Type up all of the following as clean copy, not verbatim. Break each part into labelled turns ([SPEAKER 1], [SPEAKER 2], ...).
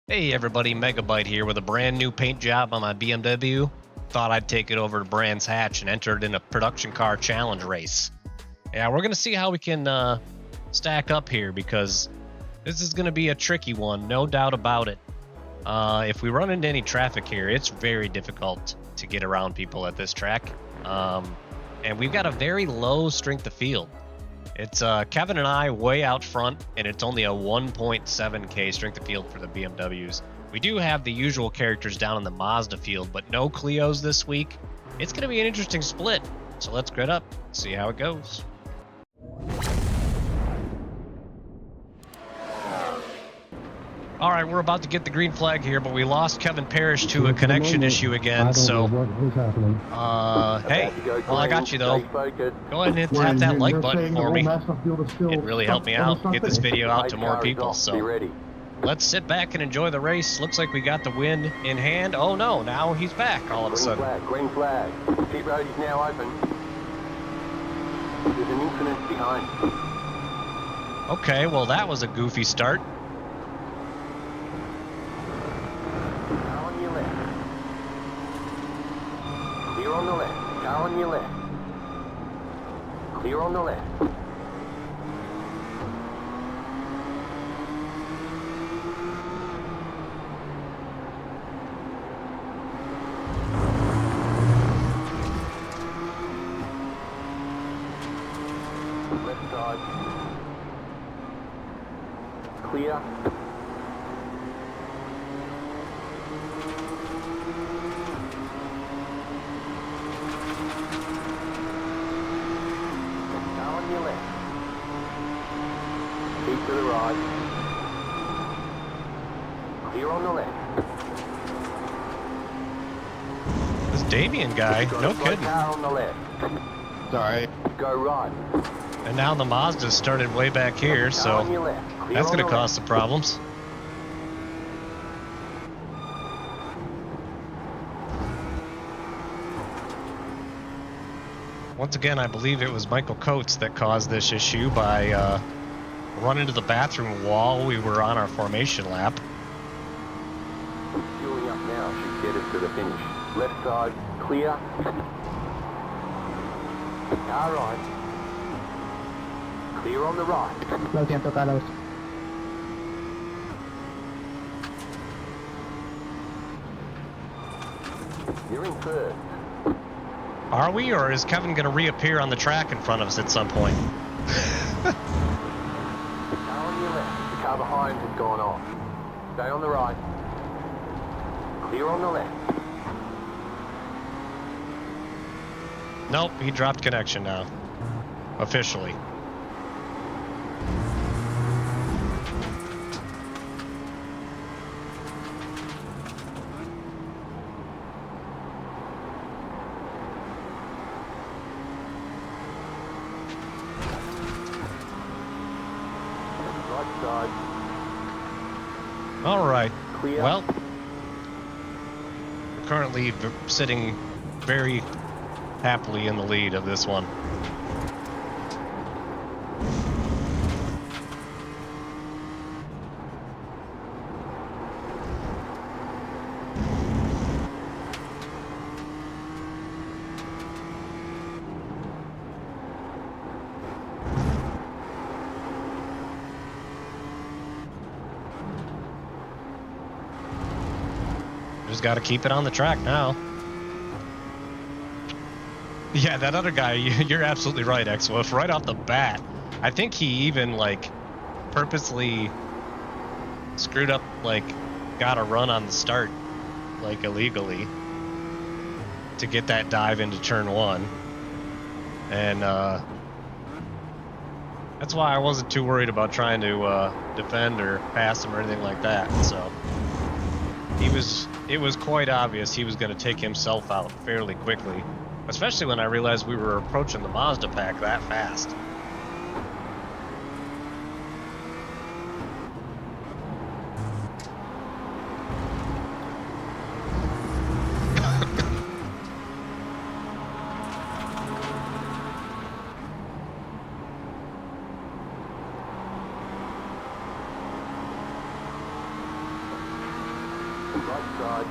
[SPEAKER 1] Hey everybody, Megabyte here with a brand new paint job on my BMW. Thought I'd take it over to Brands Hatch and enter it in a production car challenge race. Yeah, we're gonna see how we can stack up here because this is gonna be a tricky one, no doubt about it. If we run into any traffic here, it's very difficult to get around people at this track. And we've got a very low strength of field. It's Kevin and I way out front, and it's only a 1.7K strength of field for the BMWs. We do have the usual characters down in the Mazda field, but no Clios this week. It's going to be an interesting split, so let's grid up, see how it goes. All right, we're about to get the green flag here, but we lost Kevin Parrish to a connection issue again, so... hey, well, I got you, though. Go ahead and tap that like button for me. It really helped me out, get this video out to more people, so... Let's sit back and enjoy the race. Looks like we got the win in hand. Oh, no, now he's back all of a sudden.
[SPEAKER 2] Green flag. Pit road is now open. There's an incident behind.
[SPEAKER 1] Okay, well, that was a goofy start.
[SPEAKER 2] Car on your left. Clear on the left. Car on your left. Clear on the left. Left side. Clear. Car on your left. Keep to the right. Clear on the left.
[SPEAKER 1] This Damien guy, no kidding.
[SPEAKER 2] Car on the left.
[SPEAKER 3] Sorry.
[SPEAKER 2] Go right.
[SPEAKER 1] And now the Mazda started way back here,
[SPEAKER 2] Car on
[SPEAKER 1] so
[SPEAKER 2] your left. Clear
[SPEAKER 1] that's
[SPEAKER 2] on
[SPEAKER 1] going to
[SPEAKER 2] the
[SPEAKER 1] cause some problems. Once again, I believe it was Michael Coates that caused this issue by running to the bathroom while we were on our formation lap.
[SPEAKER 2] Fueling up now should get us to the finish. Left side, clear. Car right. Clear on the right.
[SPEAKER 4] Lo siento, Carlos.
[SPEAKER 2] You're in third.
[SPEAKER 1] Are we, or is Kevin going to reappear on the track in front of us at some point?
[SPEAKER 2] Car on your left. The car behind has gone off. Stay on the right. Clear on the left.
[SPEAKER 1] Nope, he dropped connection now. Officially.
[SPEAKER 2] Right side.
[SPEAKER 1] All right.
[SPEAKER 2] Clear.
[SPEAKER 1] Well, we're currently sitting very happily in the lead of this one. Just got to keep it on the track now. Yeah, that other guy, you're absolutely right, X-Wolf. Right off the bat, I think he even, like, purposely screwed up, like, got a run on the start, like, illegally to get that dive into turn one. And, that's why I wasn't too worried about trying to, defend or pass him or anything like that, so. It was quite obvious he was going to take himself out fairly quickly, especially when I realized we were approaching the Mazda pack that fast.
[SPEAKER 2] Right side.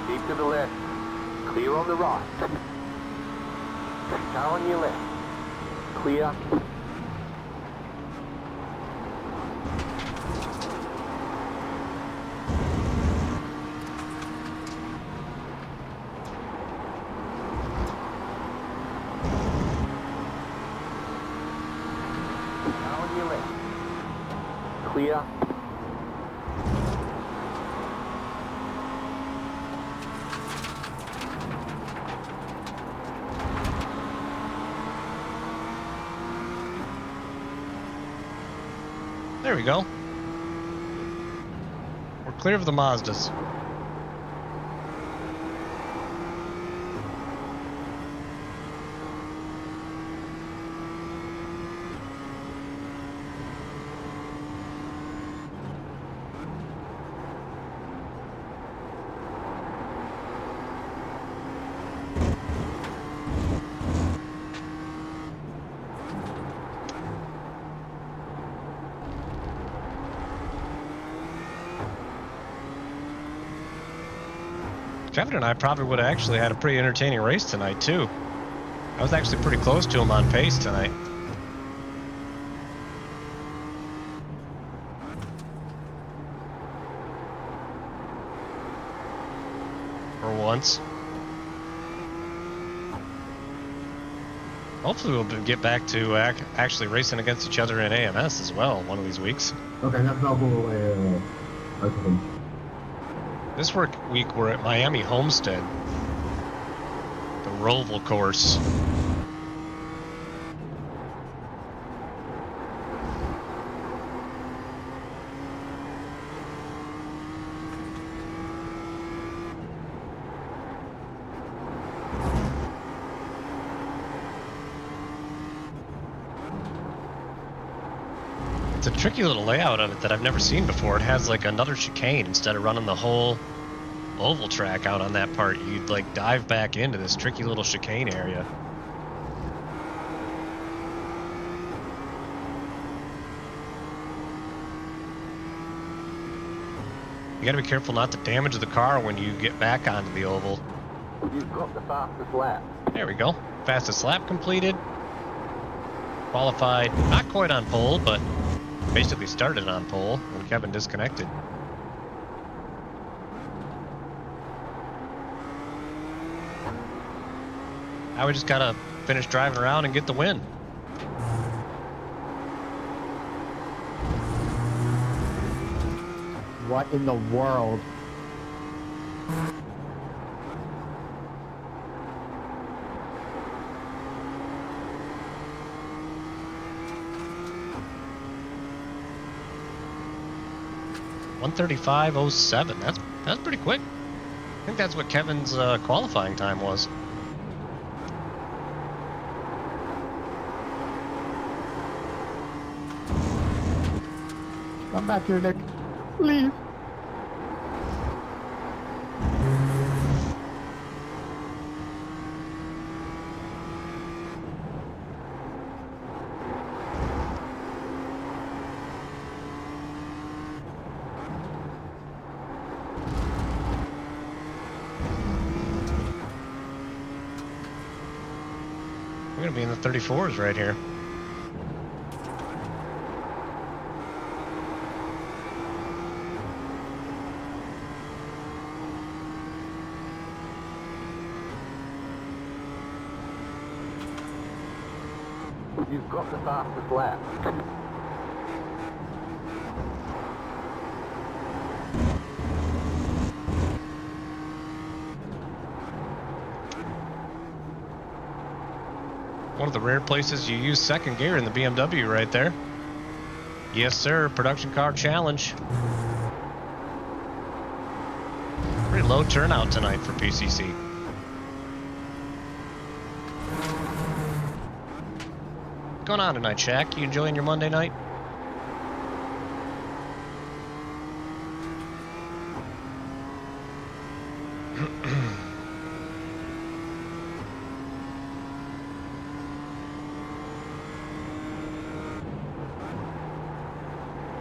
[SPEAKER 2] Keep to the left. Clear on the right. Car on your left. Clear. Car on your left. Clear.
[SPEAKER 1] There we go. We're clear of the Mazdas. Kevin and I probably would have actually had a pretty entertaining race tonight, too. I was actually pretty close to him on pace tonight. For once. Hopefully we'll get back to actually racing against each other in AMS as well one of these weeks.
[SPEAKER 3] Okay, that's not all the way open.
[SPEAKER 1] This week we're at Miami Homestead, the Roval course. It's a tricky little layout of it that I've never seen before. It has like another chicane instead of running the whole oval track out on that part. You'd like dive back into this tricky little chicane area. You gotta be careful not to damage the car when you get back onto the oval.
[SPEAKER 2] You've got the fastest lap.
[SPEAKER 1] There we go. Fastest lap completed. Qualified, not quite on pole, but basically started on pole when Kevin disconnected. Now we just gotta finish driving around and get the win.
[SPEAKER 4] What in the world? .135.07. That's pretty quick. I think that's what Kevin's qualifying time was. Come back here, Nick. Please.
[SPEAKER 1] We're gonna be in the 34s right here.
[SPEAKER 2] You've got the fastest lap.
[SPEAKER 1] One of the rare places you use second gear in the BMW right there. Yes, sir. Production car challenge. Pretty low turnout tonight for PCC. What's going on tonight, Shaq? You enjoying your Monday night?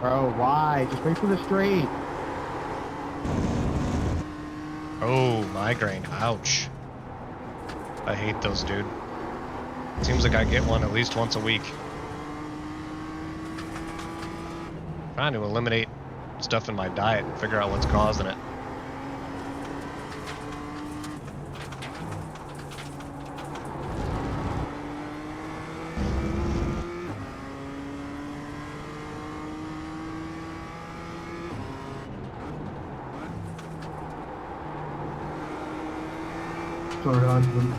[SPEAKER 4] Bro, why? Just wait for the straight.
[SPEAKER 1] Oh, migraine. Ouch. I hate those, dude. Seems like I get one at least once a week. Trying to eliminate stuff in my diet and figure out what's causing it.
[SPEAKER 3] Sorry, Ivan.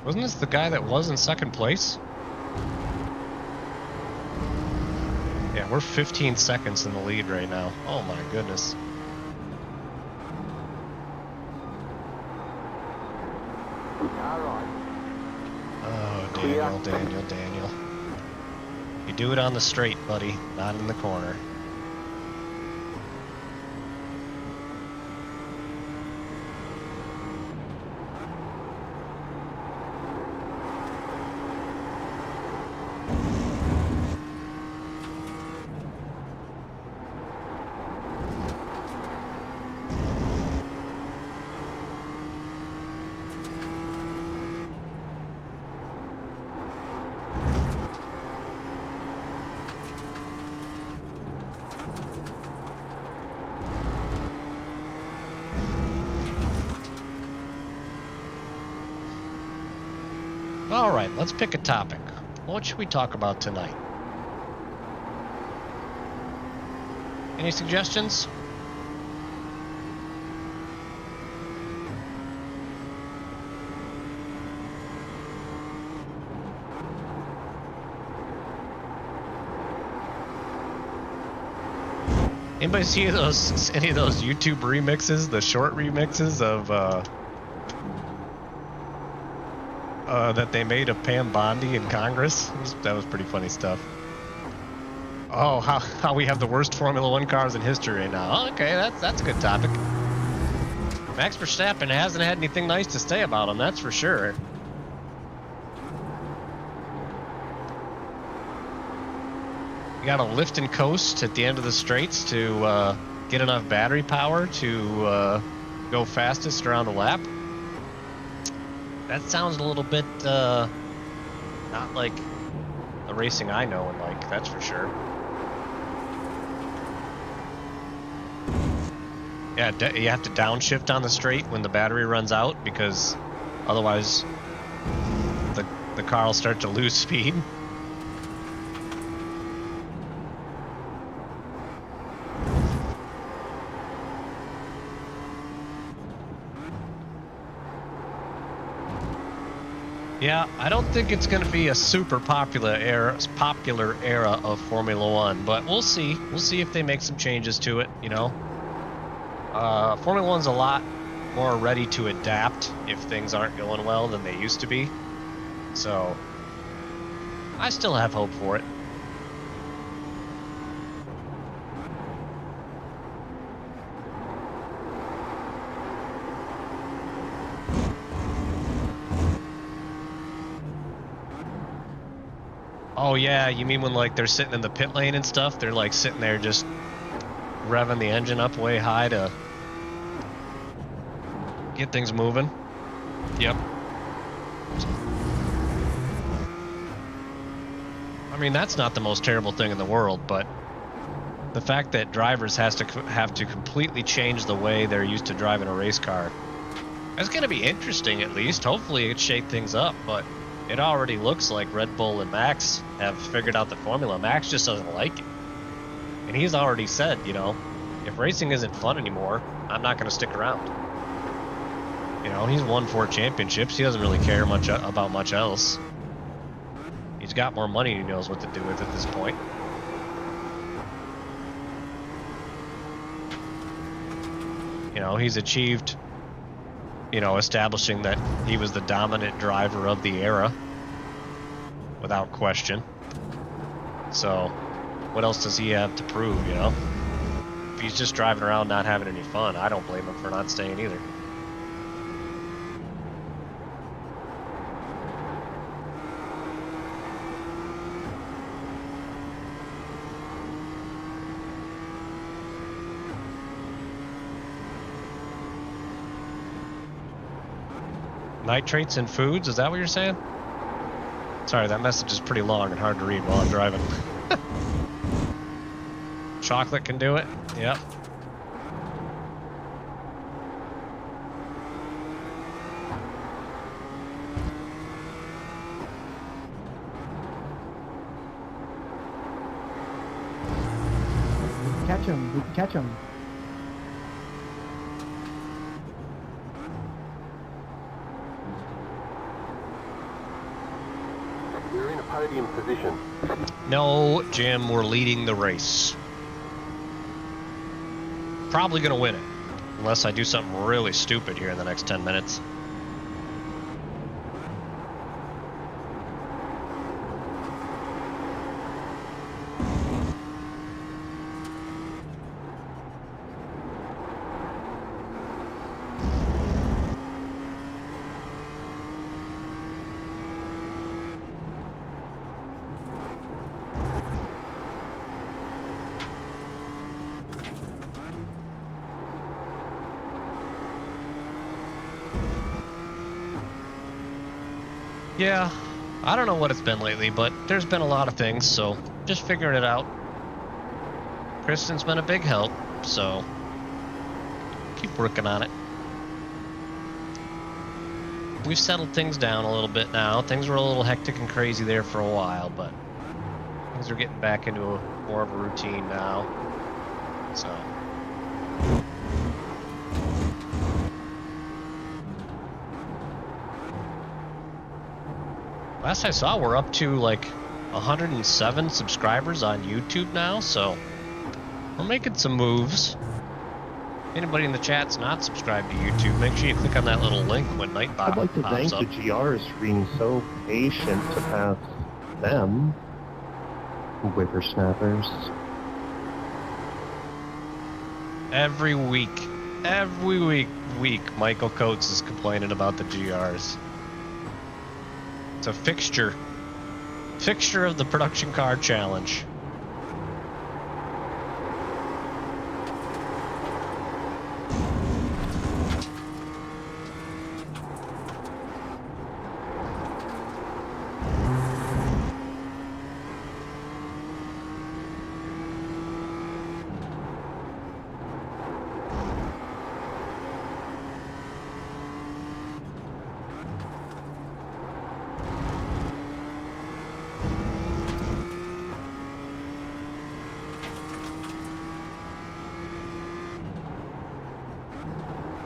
[SPEAKER 1] Wasn't this the guy that was in second place? Yeah, we're 15 seconds in the lead right now. Oh my goodness.
[SPEAKER 2] All right.
[SPEAKER 1] Oh, Daniel. You do it on the straight, buddy, not in the corner. All right, let's pick a topic. What should we talk about tonight? Any suggestions? Anybody see any of those YouTube remixes, the short remixes of that they made of Pam Bondi in Congress? That was pretty funny stuff. Oh, how we have the worst Formula One cars in history right now. Oh, okay, that's a good topic. Max Verstappen hasn't had anything nice to say about him, that's for sure. You got to lift and coast at the end of the straights to get enough battery power to go fastest around a lap. That sounds a little bit not like the racing I know and like, that's for sure. Yeah, you have to downshift on the straight when the battery runs out, because otherwise the car will start to lose speed. Yeah, I don't think it's going to be a super popular era of Formula One, but we'll see. We'll see if they make some changes to it, you know. Formula One's a lot more ready to adapt if things aren't going well than they used to be. So, I still have hope for it. Oh yeah, you mean when like they're sitting in the pit lane and stuff? They're like sitting there just revving the engine up way high to get things moving. Yep. I mean, that's not the most terrible thing in the world, but the fact that drivers have to completely change the way they're used to driving a race car, that's going to be interesting at least. Hopefully it shake things up, but it already looks like Red Bull and Max have figured out the formula. Max just doesn't like it. And he's already said, you know, if racing isn't fun anymore, I'm not going to stick around. You know, he's won 4 championships. He doesn't really care much about much else. He's got more money and he knows what to do with at this point. You know, he's achieved, you know, establishing that he was the dominant driver of the era, without question. So, what else does he have to prove, you know? If he's just driving around not having any fun, I don't blame him for not staying either. Nitrates in foods, is that what you're saying? Sorry, that message is pretty long and hard to read while I'm driving. Chocolate can do it? Yep.
[SPEAKER 5] Catch him. We can catch him.
[SPEAKER 2] We're in a podium position.
[SPEAKER 1] No, Jim, we're leading the race. Probably gonna win it. Unless I do something really stupid here in the next 10 minutes. Yeah, I don't know what it's been lately, but there's been a lot of things, so just figuring it out. Kristen's been a big help, so keep working on it. We've settled things down a little bit now. Things were a little hectic and crazy there for a while, but things are getting back into more of a routine now. So. Last I saw, we're up to like 107 subscribers on YouTube now, so we're making some moves. Anybody in the chat's not subscribed to YouTube, make sure you click on that little link when Nightbot
[SPEAKER 6] I'd like to thank
[SPEAKER 1] pops up.
[SPEAKER 6] the GRs for being so patient to pass them. Whippersnappers.
[SPEAKER 1] Every week, Michael Coates is complaining about the GRs. It's a fixture of the production car challenge.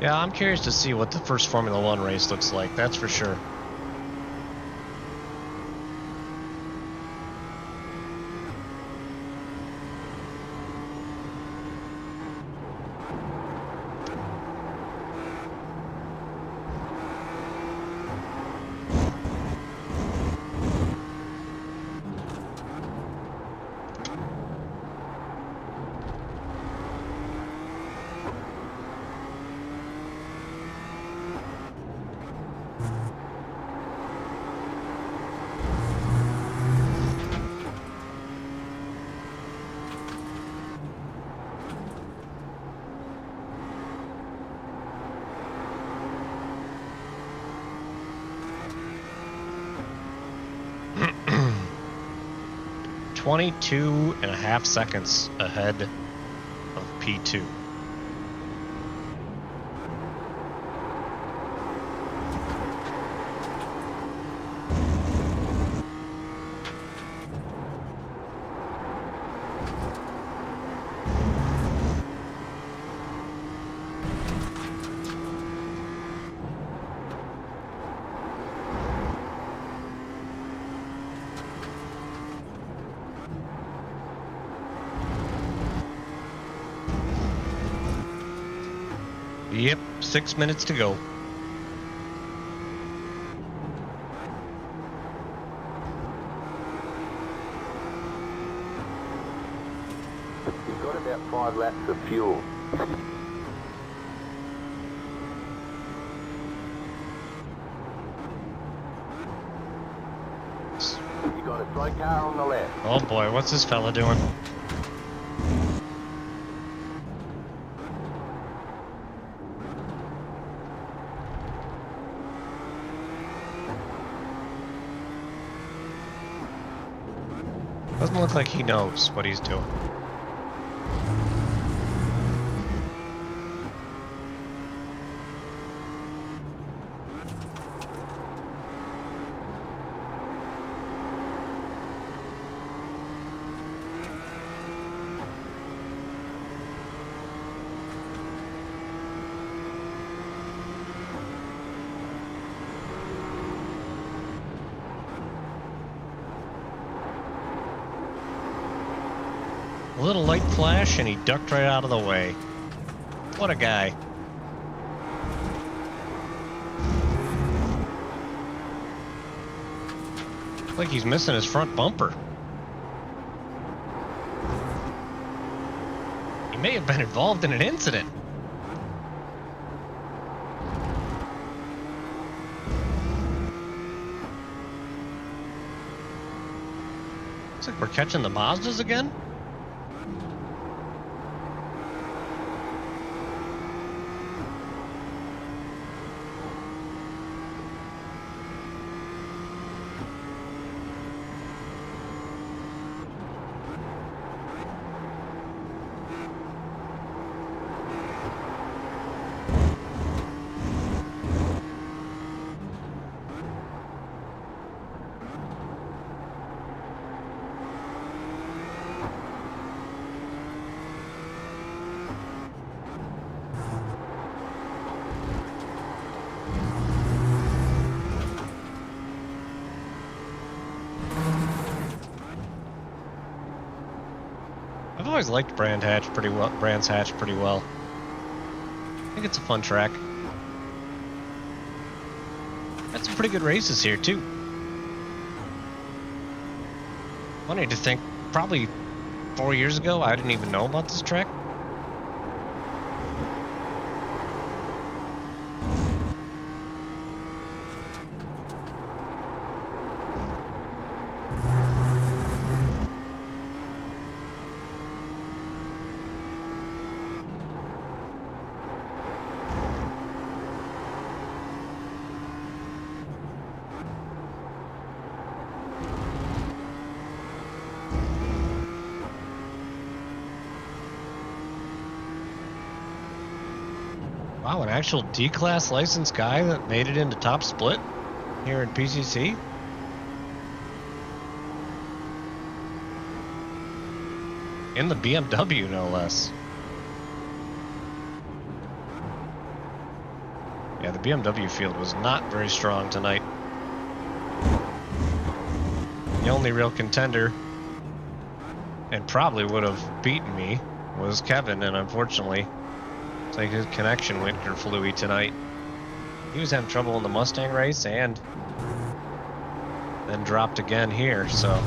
[SPEAKER 1] Yeah, I'm curious to see what the first Formula One race looks like, that's for sure. .22 and a half seconds ahead of P2. Yep, 6 minutes to go.
[SPEAKER 2] You've got about 5 laps of fuel. You've got a slow car on the left.
[SPEAKER 1] Oh boy, what's this fella doing? Doesn't look like he knows what he's doing. A little light flash and he ducked right out of the way. What a guy. Like he's missing his front bumper. He may have been involved in an incident. Looks like we're catching the Mazdas again. I've always liked Brands Hatch pretty well. I think it's a fun track. Had some pretty good races here too. Funny to think, probably 4 years ago, I didn't even know about this track. Wow, an actual D-Class licensed guy that made it into top split here in PCC? In the BMW, no less. Yeah, the BMW field was not very strong tonight. The only real contender, and probably would have beaten me, was Kevin, and unfortunately, it's like his connection went kerflooey tonight. He was having trouble in the Mustang race and then dropped again here, so.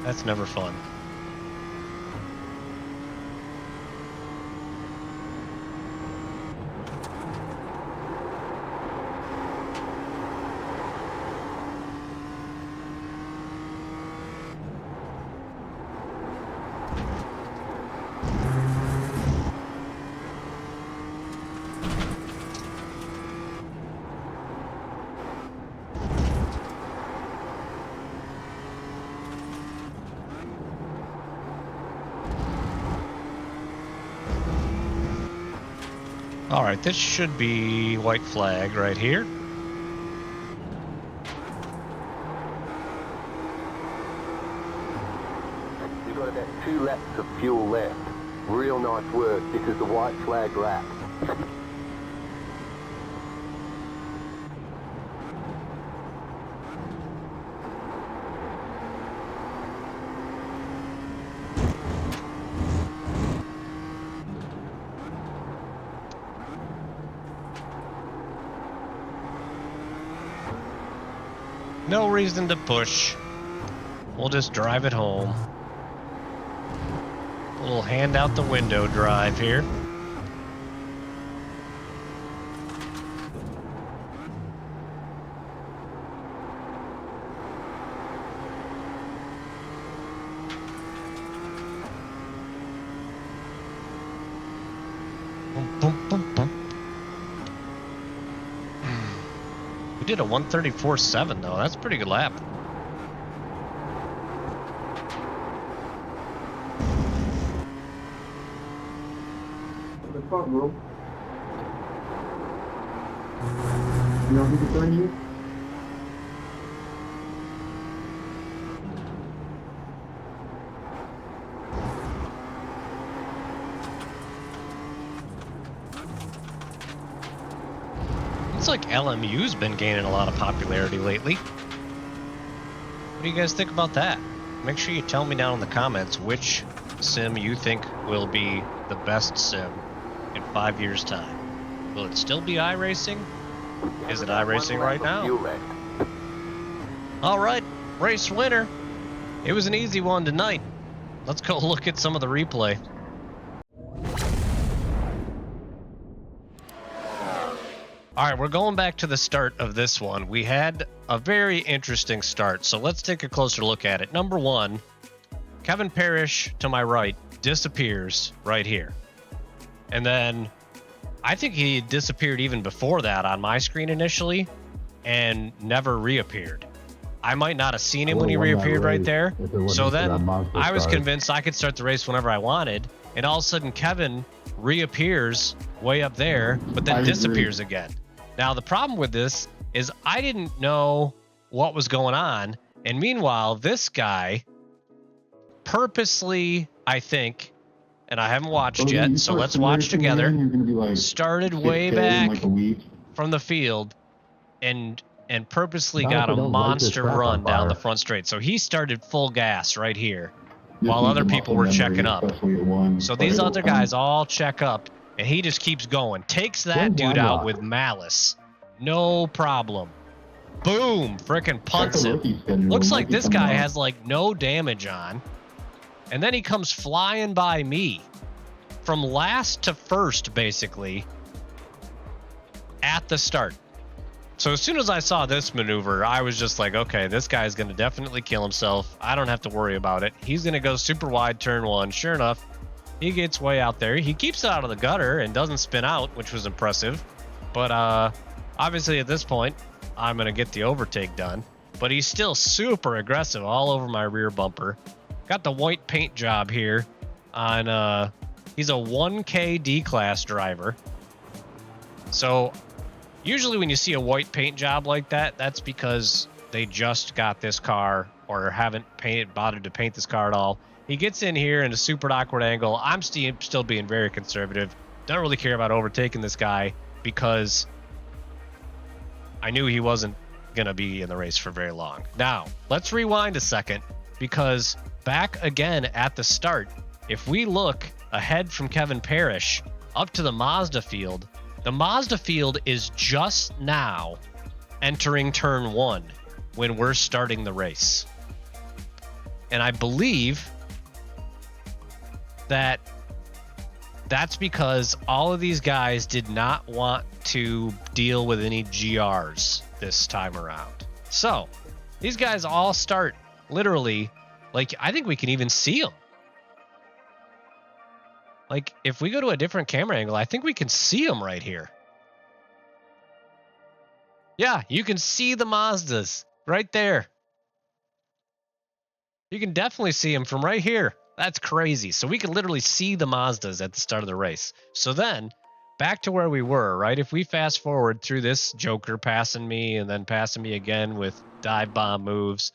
[SPEAKER 1] That's never fun. All right, this should be white flag right here.
[SPEAKER 2] You've got about 2 laps of fuel left. Real nice work. This is the white flag lap.
[SPEAKER 1] No reason to push. We'll just drive it home. A little hand out the window drive here. Boom, boom, boom. We did a 134.7 though. That's a pretty good lap.
[SPEAKER 3] What the fuck, bro? You know who can find you?
[SPEAKER 1] Looks like LMU's been gaining a lot of popularity lately. What do you guys think about that? Make sure you tell me down in the comments which sim you think will be the best sim in 5 years' time. Will it still be iRacing? Is it iRacing right now? All right, race winner. It was an easy one tonight. Let's go look at some of the replay. All right, we're going back to the start of this one. We had a very interesting start, so let's take a closer look at it. Number one, Kevin Parrish to my right disappears right here. And then I think he disappeared even before that on my screen initially and never reappeared. I might not have seen him when he reappeared right there. So then I was convinced I could start the race whenever I wanted. And all of a sudden Kevin reappears way up there, but then disappears again. Now, the problem with this is I didn't know what was going on. And meanwhile, this guy purposely, I think, and I haven't watched yet, so let's watch together, started way back from the field and purposely got a monster run down the front straight. So he started full gas right here while other people were checking up. So these other guys all check up, and he just keeps going. Takes that dude out with malice. No problem. Boom! Frickin' punts him. Looks like this guy has like no damage on. And then he comes flying by me. From last to first, basically, at the start. So as soon as I saw this maneuver, I was just like, okay, this guy's going to definitely kill himself. I don't have to worry about it. He's going to go super wide turn one. Sure enough, he gets way out there. He keeps it out of the gutter and doesn't spin out, which was impressive. But obviously at this point, I'm going to get the overtake done. But he's still super aggressive all over my rear bumper. Got the white paint job here on, he's a 1K D-class driver. So usually when you see a white paint job like that, that's because they just got this car or haven't bothered to paint this car at all. He gets in here in a super awkward angle. I'm still being very conservative. Don't really care about overtaking this guy because I knew he wasn't going to be in the race for very long. Now, let's rewind a second because back again at the start, if we look ahead from Kevin Parrish up to the Mazda field, the Mazda field is just now entering turn one when we're starting the race. And I believe that that's because all of these guys did not want to deal with any GRs this time around. So these guys all start literally, like, I think we can even see them. Like, if we go to a different camera angle, I think we can see them right here. Yeah, you can see the Mazdas right there. You can definitely see them from right here. That's crazy. So we can literally see the Mazdas at the start of the race. So then, back to where we were, right? If we fast forward through this Joker passing me and then passing me again with dive bomb moves,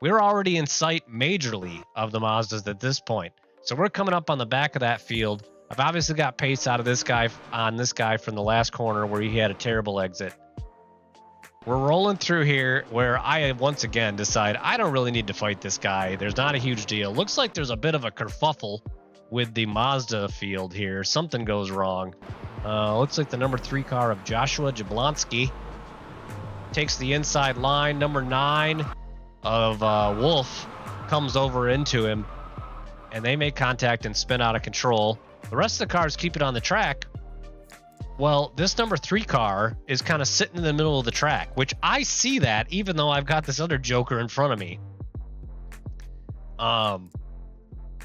[SPEAKER 1] we're already in sight majorly of the Mazdas at this point. So we're coming up on the back of that field. I've obviously got pace out of this guy from the last corner where he had a terrible exit. We're rolling through here where I once again decide I don't really need to fight this guy. There's not a huge deal. Looks like there's a bit of a kerfuffle with the Mazda field here. Something goes wrong. Looks like the number 3 car of Joshua Jablonski takes the inside line. Number 9 of Wolf comes over into him, and they make contact and spin out of control. The rest of the cars keep it on the track. Well, this number 3 car is kind of sitting in the middle of the track, which I see that even though I've got this other joker in front of me.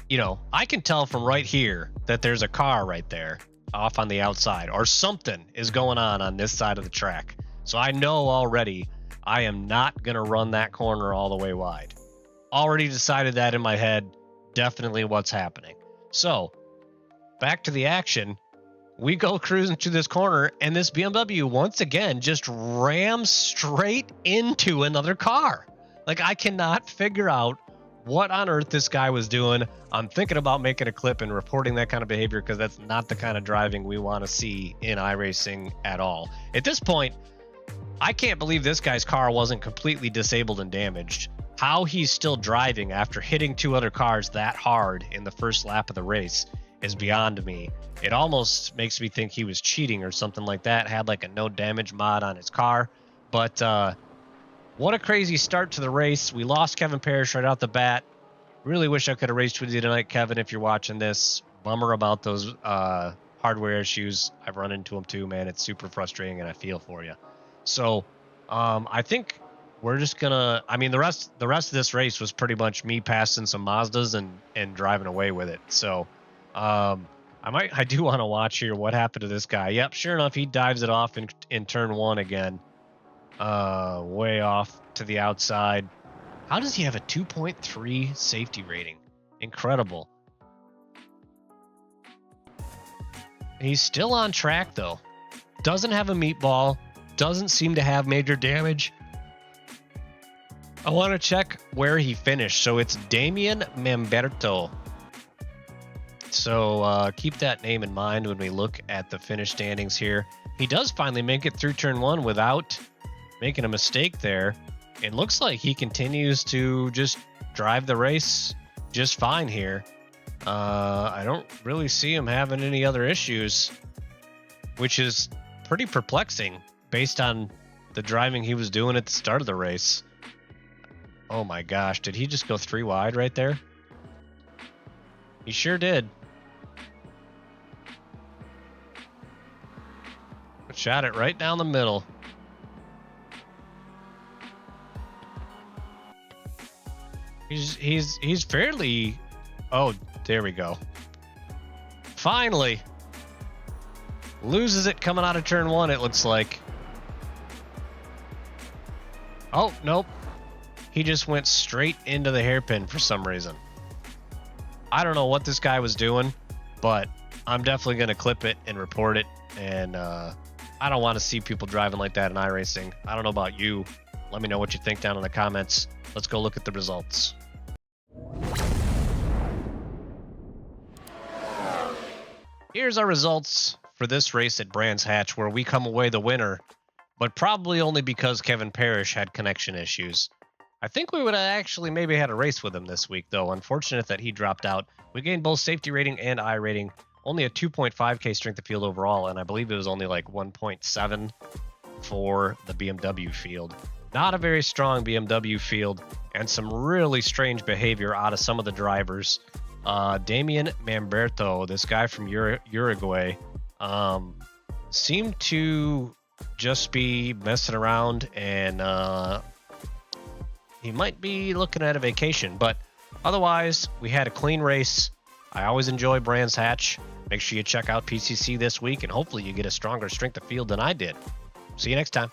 [SPEAKER 1] You know, I can tell from right here that there's a car right there off on the outside, or something is going on this side of the track. So I know already I am not going to run that corner all the way wide. Already decided that in my head, definitely what's happening. So back to the action. We go cruising through this corner, and this BMW once again just rams straight into another car. Like, I cannot figure out what on earth this guy was doing. I'm thinking about making a clip and reporting that kind of behavior, because that's not the kind of driving we want to see in iRacing at all. At this point, I can't believe this guy's car wasn't completely disabled and damaged. How he's still driving after hitting 2 other cars that hard in the first lap of the race is beyond me. It almost makes me think he was cheating or something like that, had like a no damage mod on his car. But what a crazy start to the race. We lost Kevin Parrish right out the bat. Really wish I could have raced with you tonight, Kevin, if you're watching this. Bummer about those hardware issues. I've run into them too, man. It's super frustrating, and I feel for you. So I think we're just gonna, I mean, the rest of this race was pretty much me passing some Mazdas and driving away with it. So I do want to watch here what happened to this guy. Yep, sure enough, he dives it off in turn 1 again. Way off to the outside. How does he have a 2.3 safety rating? Incredible. He's still on track though. Doesn't have a meatball. Doesn't seem to have major damage. I want to check where he finished. So it's Damian Mamberto. So keep that name in mind when we look at the finish standings here. He does finally make it through turn 1 without making a mistake there. It looks like he continues to just drive the race just fine here. I don't really see him having any other issues, which is pretty perplexing based on the driving he was doing at the start of the race. Oh my gosh, did he just go 3 wide right there? He sure did. Shot it right down the middle. He's fairly... Oh, there we go. Finally. Loses it coming out of turn 1, it looks like. Oh, nope. He just went straight into the hairpin for some reason. I don't know what this guy was doing, but I'm definitely going to clip it and report it. And I don't want to see people driving like that in iRacing. I don't know about you. Let me know what you think down in the comments. Let's go look at the results. Here's our results for this race at Brands Hatch, where we come away the winner, but probably only because Kevin Parrish had connection issues. I think we would have actually maybe had a race with him this week, though. Unfortunate that he dropped out. We gained both safety rating and I rating. Only a 2.5K strength of field overall, and I believe it was only like 1.7 for the BMW field. Not a very strong BMW field, and some really strange behavior out of some of the drivers. Damian Mamberto, this guy from Uruguay, seemed to just be messing around, and he might be looking at a vacation. But otherwise, we had a clean race. I always enjoy Brands Hatch. Make sure you check out PCC this week, and hopefully you get a stronger strength of field than I did. See you next time.